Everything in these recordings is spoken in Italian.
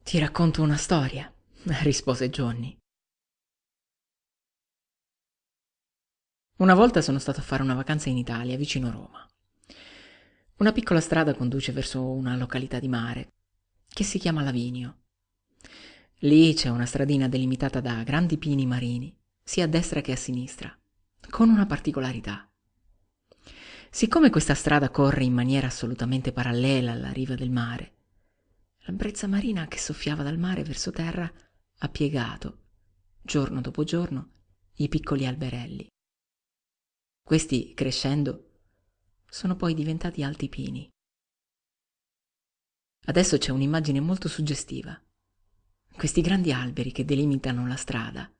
Ti racconto una storia, rispose Johnny. Una volta sono stato a fare una vacanza in Italia, vicino Roma. Una piccola strada conduce verso una località di mare, che si chiama Lavinio. Lì c'è una stradina delimitata da grandi pini marini, sia a destra che a sinistra, con una particolarità. Siccome questa strada corre in maniera assolutamente parallela alla riva del mare, la brezza marina che soffiava dal mare verso terra ha piegato, giorno dopo giorno, i piccoli alberelli. Questi, crescendo, sono poi diventati alti pini. Adesso c'è un'immagine molto suggestiva. Questi grandi alberi che delimitano la strada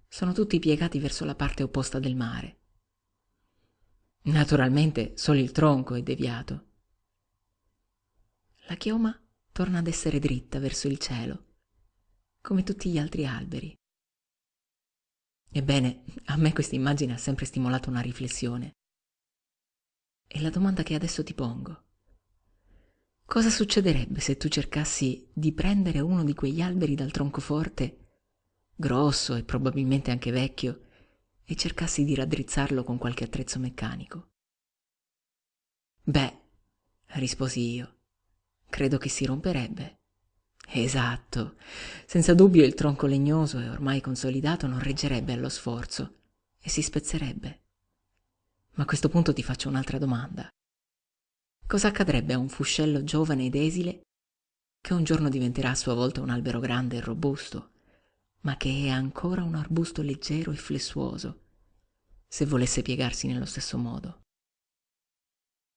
sono tutti piegati verso la parte opposta del mare. Naturalmente solo il tronco è deviato. La chioma torna ad essere dritta verso il cielo, come tutti gli altri alberi. Ebbene, a me questa immagine ha sempre stimolato una riflessione. E la domanda che adesso ti pongo: cosa succederebbe se tu cercassi di prendere uno di quegli alberi dal tronco forte, grosso e probabilmente anche vecchio, e cercassi di raddrizzarlo con qualche attrezzo meccanico? Beh, risposi io, credo che si romperebbe. Esatto, senza dubbio il tronco legnoso e ormai consolidato non reggerebbe allo sforzo e si spezzerebbe. Ma a questo punto ti faccio un'altra domanda. Cosa accadrebbe a un fuscello giovane ed esile che un giorno diventerà a sua volta un albero grande e robusto, ma che è ancora un arbusto leggero e flessuoso, se volesse piegarsi nello stesso modo?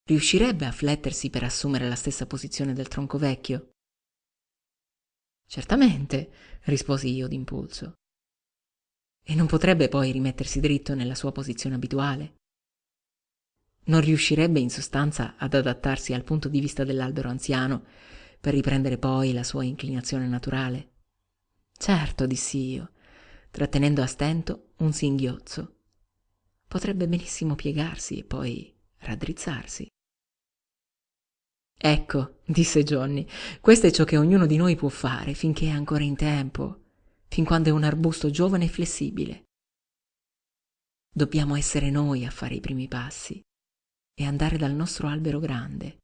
Riuscirebbe a flettersi per assumere la stessa posizione del tronco vecchio? Certamente, risposi io d'impulso. E non potrebbe poi rimettersi dritto nella sua posizione abituale? Non riuscirebbe in sostanza ad adattarsi al punto di vista dell'albero anziano per riprendere poi la sua inclinazione naturale? Certo, dissi io, trattenendo a stento un singhiozzo. Potrebbe benissimo piegarsi e poi raddrizzarsi. Ecco, disse Johnny, questo è ciò che ognuno di noi può fare finché è ancora in tempo, fin quando è un arbusto giovane e flessibile. Dobbiamo essere noi a fare i primi passi e andare dal nostro albero grande,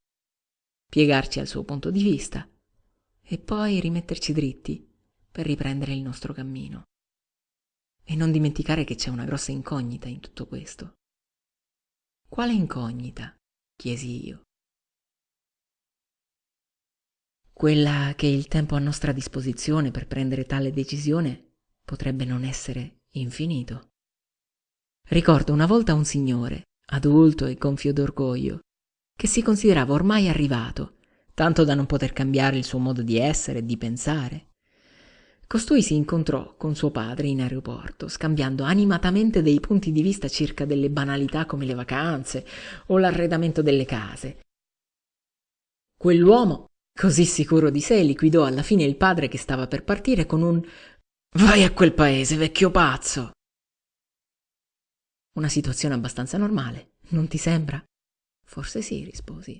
piegarci al suo punto di vista e poi rimetterci dritti per riprendere il nostro cammino. E non dimenticare che c'è una grossa incognita in tutto questo. Quale incognita? Chiesi io. Quella che il tempo a nostra disposizione per prendere tale decisione potrebbe non essere infinito. Ricordo una volta un signore, adulto e gonfio d'orgoglio, che si considerava ormai arrivato, tanto da non poter cambiare il suo modo di essere e di pensare. Costui si incontrò con suo padre in aeroporto, scambiando animatamente dei punti di vista circa delle banalità come le vacanze o l'arredamento delle case. Quell'uomo, così sicuro di sé, liquidò alla fine il padre che stava per partire con un «Vai a quel paese, vecchio pazzo!». Una situazione abbastanza normale, non ti sembra? Forse sì, risposi.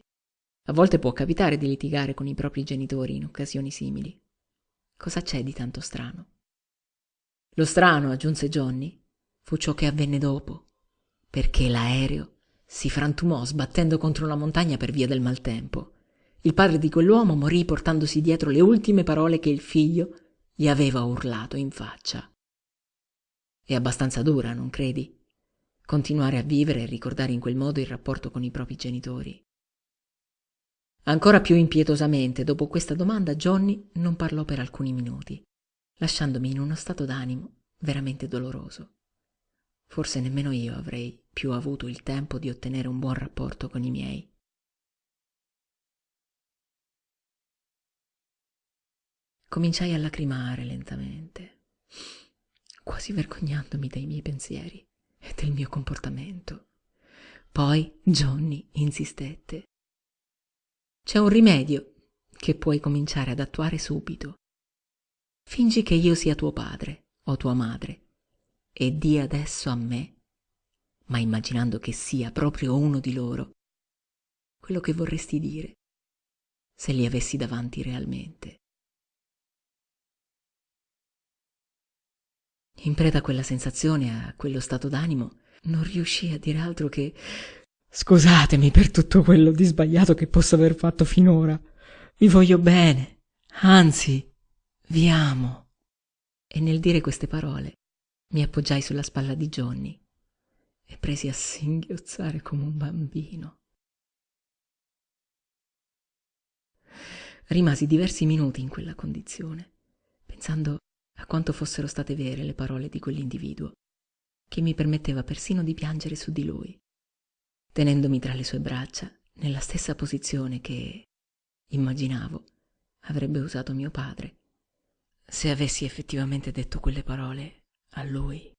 A volte può capitare di litigare con i propri genitori in occasioni simili. Cosa c'è di tanto strano? Lo strano, aggiunse Johnny, fu ciò che avvenne dopo, perché l'aereo si frantumò sbattendo contro una montagna per via del maltempo. Il padre di quell'uomo morì portandosi dietro le ultime parole che il figlio gli aveva urlato in faccia. È abbastanza dura, non credi? Continuare a vivere e ricordare in quel modo il rapporto con i propri genitori. Ancora più impietosamente, dopo questa domanda, Johnny non parlò per alcuni minuti, lasciandomi in uno stato d'animo veramente doloroso. Forse nemmeno io avrei più avuto il tempo di ottenere un buon rapporto con i miei. Cominciai a lacrimare lentamente, quasi vergognandomi dei miei pensieri e del mio comportamento. Poi Johnny insistette. C'è un rimedio che puoi cominciare ad attuare subito. Fingi che io sia tuo padre o tua madre e di adesso a me, ma immaginando che sia proprio uno di loro, quello che vorresti dire se li avessi davanti realmente. In preda a quella sensazione, a quello stato d'animo, non riuscii a dire altro che «Scusatemi per tutto quello di sbagliato che posso aver fatto finora. Vi voglio bene, anzi, vi amo». E nel dire queste parole mi appoggiai sulla spalla di Johnny e presi a singhiozzare come un bambino. Rimasi diversi minuti in quella condizione, pensando a quanto fossero state vere le parole di quell'individuo, che mi permetteva persino di piangere su di lui, tenendomi tra le sue braccia nella stessa posizione che, immaginavo, avrebbe usato mio padre se avessi effettivamente detto quelle parole a lui.